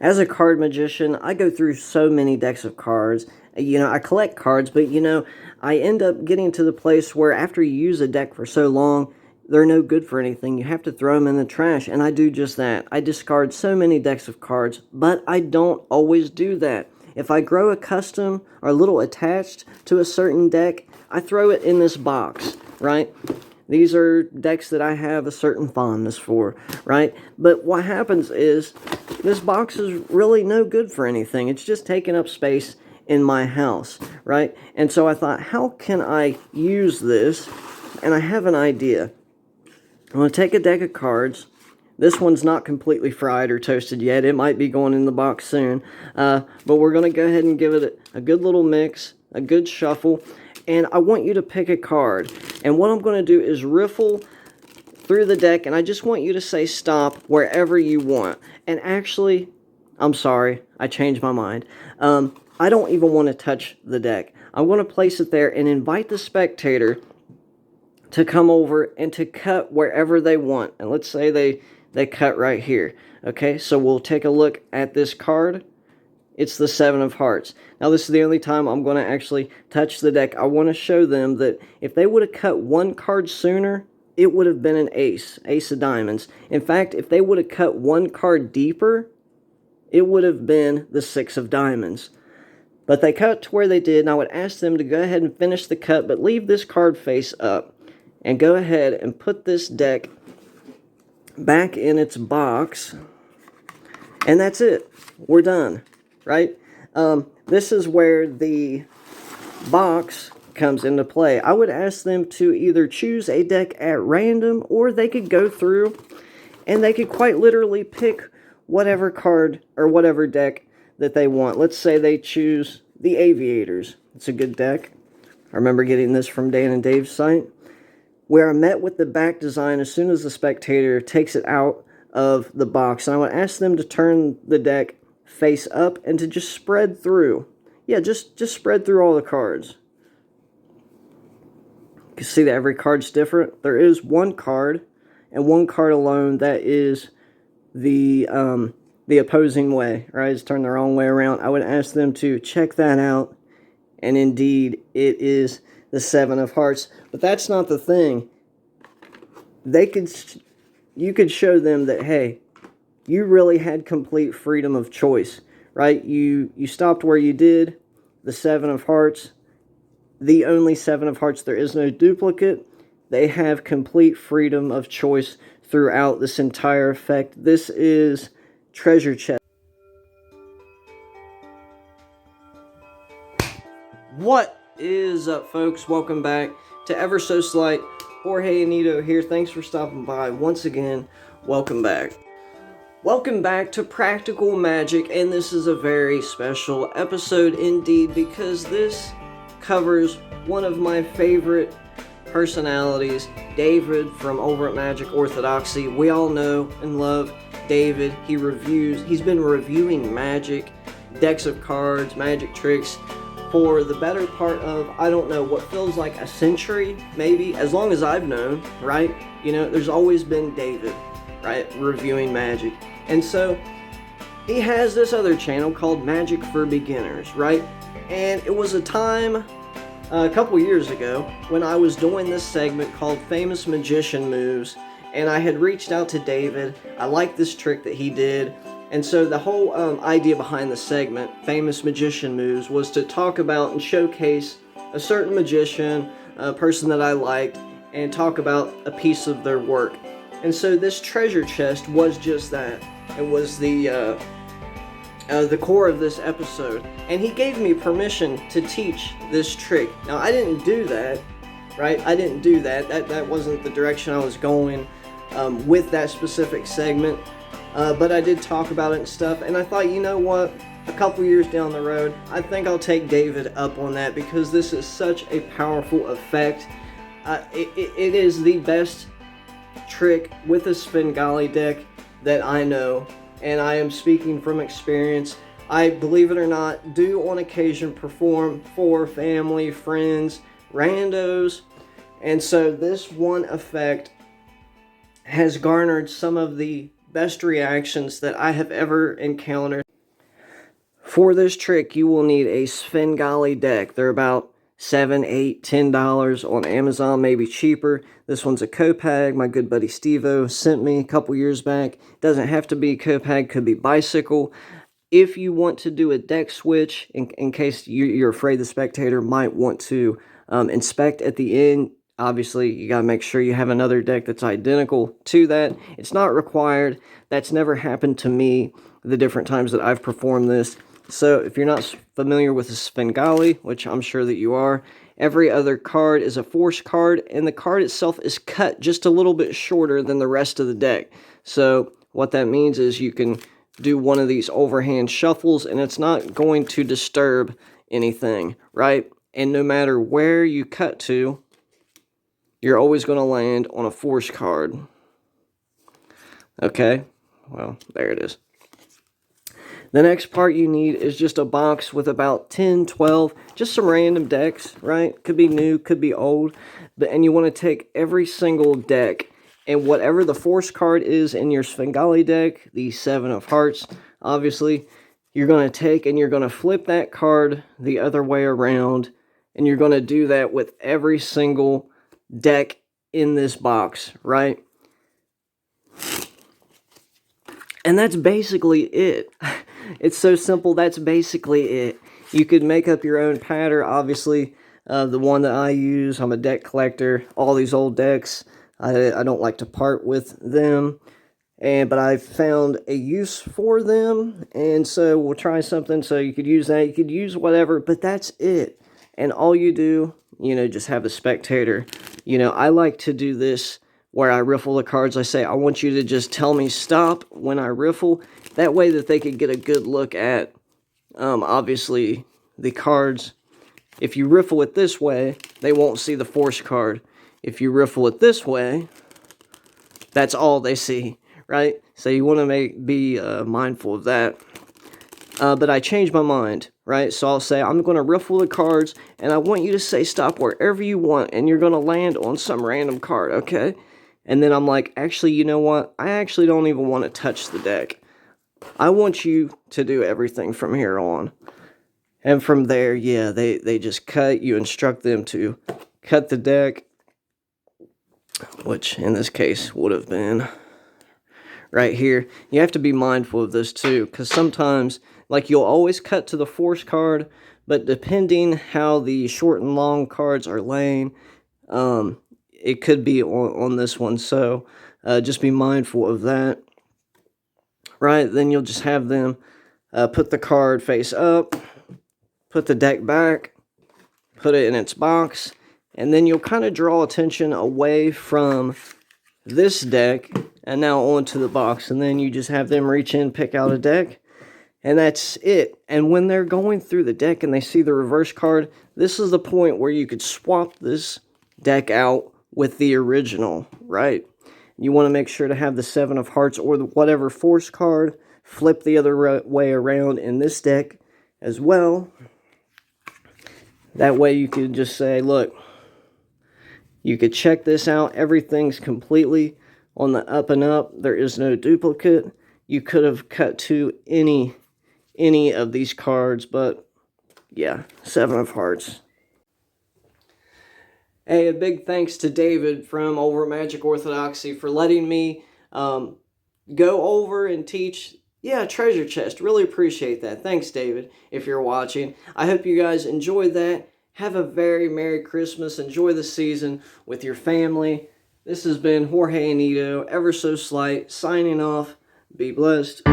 As a card magician, I go through so many decks of cards. I collect cards, but I end up getting to the place where after you use a deck for so long, they're no good for anything. You have to throw them in the trash, and I do just that. I discard so many decks of cards, but I don't always do that. If I grow a custom or a little attached to a certain deck, I throw it in this box, right? These are decks that I have a certain fondness for, right? But what happens is this box is really no good for anything. It's just taking up space in my house, right? And so I thought, how can I use this? And I have an idea. I'm going to take a deck of cards. This one's not completely fried or toasted yet. It might be going in the box soon. But we're going to go ahead and give it a good little mix, a good shuffle. And I want you to pick a card. And what I'm going to do is riffle through the deck. And I just want you to say stop wherever you want. And actually, I'm sorry, I changed my mind. I don't even want to touch the deck. I'm going to place it there and invite the spectator to come over and to cut wherever they want. And let's say they cut right here. Okay, so we'll take a look at this card. It's the Seven of Hearts. Now, this is the only time I'm going to actually touch the deck. I want to show them that if they would have cut one card sooner, it would have been an ace of diamonds. In fact, if they would have cut one card deeper, it would have been the Six of Diamonds. But they cut to where they did, and I would ask them to go ahead and finish the cut, but leave this card face up. And go ahead and put this deck back in its box. And that's it. We're done, right? This is where the box comes into play. I would ask them to either choose a deck at random, or they could go through and they could quite literally pick whatever card or whatever deck that they want. Let's say they choose the Aviators. It's a good deck. I remember getting this from Dan and Dave's site, where I met with the back design as soon as the spectator takes it out of the box. And I would ask them to turn the deck face up and to just spread through. Yeah, just spread through all the cards. You can see that every card's different. There is one card, and one card alone that is the opposing way, right? It's turned the wrong way around. I would ask them to check that out, and indeed, it is the Seven of Hearts. But that's not the thing. You could show them that, hey, you really had complete freedom of choice, right? You stopped where you did. The Seven of Hearts, the only Seven of Hearts. There is no duplicate. They have complete freedom of choice throughout this entire effect. This is treasure chest. What is up, folks? Welcome back to Ever So Slight. Jorge Anito here. Thanks for stopping by once again. Welcome back. Welcome back to Practical Magic, and this is a very special episode indeed, because this covers one of my favorite personalities, David from over at Magic Orthodoxy. We all know and love David. He's been reviewing Magic, decks of cards, magic tricks for the better part of, I don't know, what feels like a century, maybe, as long as I've known, right? There's always been David, right, reviewing Magic. And so, he has this other channel called Magic for Beginners, right? And it was a time, a couple years ago, when I was doing this segment called Famous Magician Moves, and I had reached out to David. I liked this trick that he did. And so the whole idea behind the segment, Famous Magician Moves, was to talk about and showcase a certain magician, a person that I liked, and talk about a piece of their work. And so this treasure chest was just that. It was the core of this episode. And he gave me permission to teach this trick. Now, I didn't do that, right? I didn't do that. That wasn't the direction I was going with that specific segment. But I did talk about it and stuff, and I thought, you know what, a couple years down the road, I think I'll take David up on that, because this is such a powerful effect. It is the best trick with a Svengali deck that I know, and I am speaking from experience. I, believe it or not, do on occasion perform for family, friends, randos, and so this one effect has garnered some of the best reactions that I have ever encountered. For this trick, you will need a Svengali deck. They're about $7, $8, $10 on Amazon, maybe cheaper. This one's a Copag. My good buddy Steve-O sent me a couple years back. Doesn't have to be Copag, could be bicycle. If you want to do a deck switch, in case you're afraid the spectator might want to inspect at the end, obviously you got to make sure you have another deck that's identical to that. It's not required. That's never happened to me the different times that I've performed this. So if you're not familiar with the svengali, which I'm sure that you are, every other card is a force card, and the card itself is cut just a little bit shorter than the rest of the deck. So what that means is you can do one of these overhand shuffles, and it's not going to disturb anything, right? And no matter where you cut to, you're always going to land on a force card. Okay, well, there it is. The next part you need is just a box with about 10, 12, just some random decks, right? Could be new, could be old. And you want to take every single deck, and whatever the force card is in your Svengali deck, the 7 of hearts, obviously, you're going to take and you're going to flip that card the other way around, and you're going to do that with every single deck in this box, right? And that's basically it. It's so simple. That's basically it. You could make up your own pattern. Obviously, the one that I use, I'm a deck collector. All these old decks, I don't like to part with them. But I found a use for them. And so we'll try something. So you could use that. You could use whatever. But that's it. And all you do, just have the spectator. I like to do this where I riffle the cards. I say, I want you to just tell me stop when I riffle. That way that they could get a good look at, obviously, the cards. If you riffle it this way, they won't see the force card. If you riffle it this way, that's all they see, right? So you want to be mindful of that. But I changed my mind, right? So I'll say, I'm going to riffle the cards, and I want you to say stop wherever you want, and you're going to land on some random card, okay? And then I'm like, actually, you know what? I actually don't even want to touch the deck. I want you to do everything from here on. And from there, yeah, they just cut. You instruct them to cut the deck, which in this case would have been right here. You have to be mindful of this too, because sometimes, like, you'll always cut to the force card, but depending how the short and long cards are laying, it could be on this one. So just be mindful of that. Right, then you'll just have them put the card face up, put the deck back, put it in its box, and then you'll kind of draw attention away from this deck and now onto the box. And then you just have them reach in, pick out a deck, and that's it. And when they're going through the deck and they see the reverse card, this is the point where you could swap this deck out with the original, right? You want to make sure to have the 7 of hearts or whatever force card flip the other way around in this deck as well. That way you could just say, look, you could check this out. Everything's completely on the up and up. There is no duplicate. You could have cut to any of these cards, but yeah, 7 of hearts. Hey, a big thanks to David from over Magic Orthodoxy for letting me go over and teach, treasure chest. Really appreciate that. Thanks, David, if you're watching. I hope you guys enjoyed that. Have a very Merry Christmas. Enjoy the season with your family. This has been Jorge Anito, ever so slight, signing off. Be blessed.